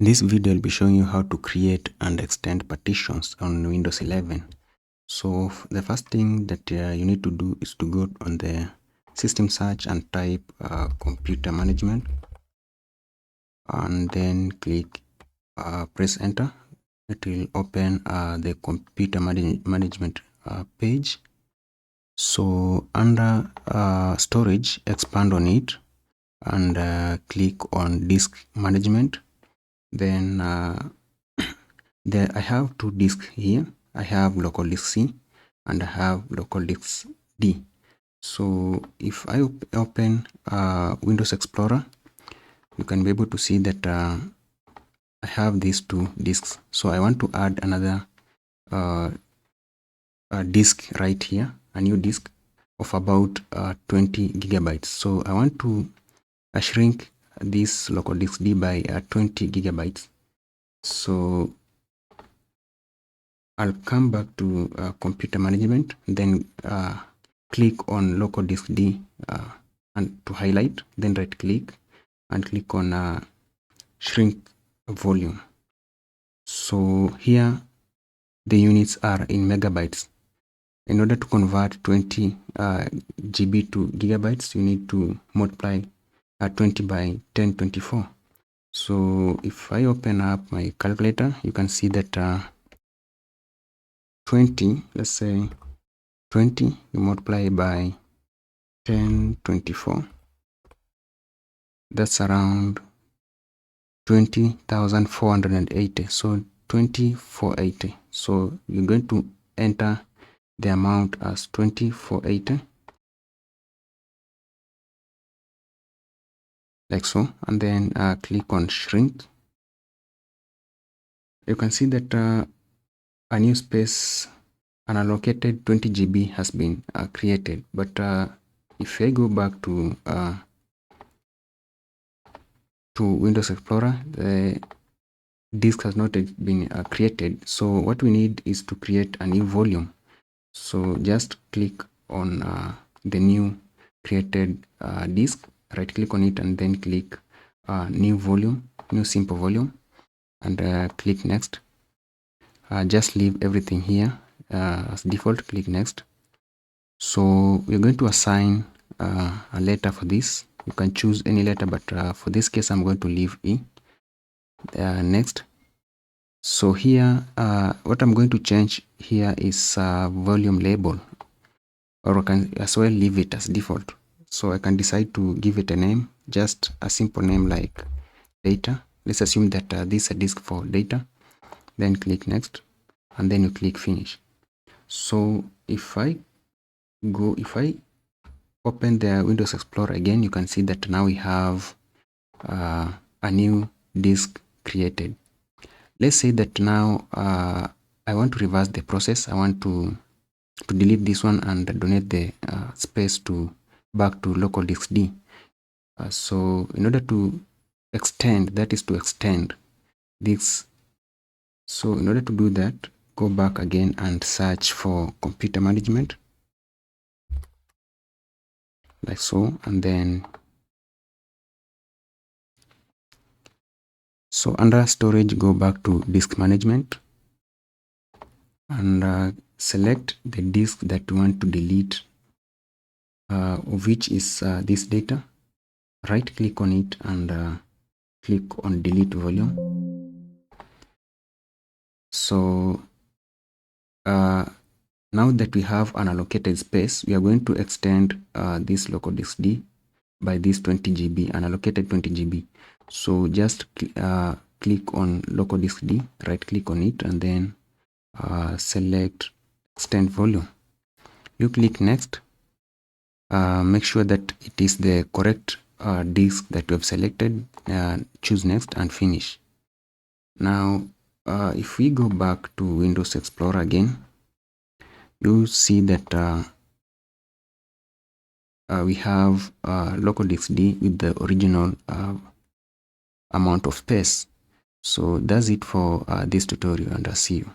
In this video, I'll be showing you how to create and extend partitions on Windows 11. So the first thing that you need to do is to go on the system search and type computer management, and then click press enter. It will open the computer management page. So under storage, expand on it and click on disk management. Then there I have two disks here. I have local disk C and I have local disk D. So if I open Windows Explorer, you can be able to see that I have these two disks. So I want to add another disk right here, a new disk of about 20 gigabytes. So I want to shrink this local disk D by 20 gigabytes. So I'll come back to computer management, then click on local disk D and to highlight, then right click and click on shrink volume. So here the units are in megabytes. In order to convert 20 GB to gigabytes, you need to multiply 20 by 1024. So if I open up my calculator, you can see that 20, let's say 20, you multiply by 1024, that's around 20,480. So 2480. So you're going to enter the amount as 2480, like so, and then click on shrink. You can see that a new space, an allocated 20 GB has been created. But if I go back to Windows Explorer, the disk has not been created. So what we need is to create a new volume. So just click on the new created disk, right click on it, and then click new volume, new simple volume, and click next. Just leave everything here as default. Click next. So we're going to assign a letter for this. You can choose any letter, but for this case I'm going to leave E. Next. So here what I'm going to change here is volume label, or I can as well leave it as default. So I can decide to give it a name, just a simple name like data. Let's assume that this is a disk for data. Then click next, and then you click finish. So if I open the Windows Explorer again, you can see that now we have a new disk created. Let's say that now I want to reverse the process. I want to delete this one and donate the space back to local disk D. So in order to extend, that is to extend this. So in order to do that, go back again and search for computer management, like so, and then so under storage, go back to disk management and select the disk that you want to delete, of which is this data. Right click on it and click on delete volume. So now that we have an allocated space, we are going to extend this local disk D by this 20 GB, an allocated 20 GB. So just click on local disk D, right click on it, and then select extend volume. You click next. Make sure that it is the correct disk that you have selected. Choose next and finish. Now if we go back to Windows Explorer again, you see that we have local disk D with the original amount of space. So that's it for this tutorial, and I'll see you.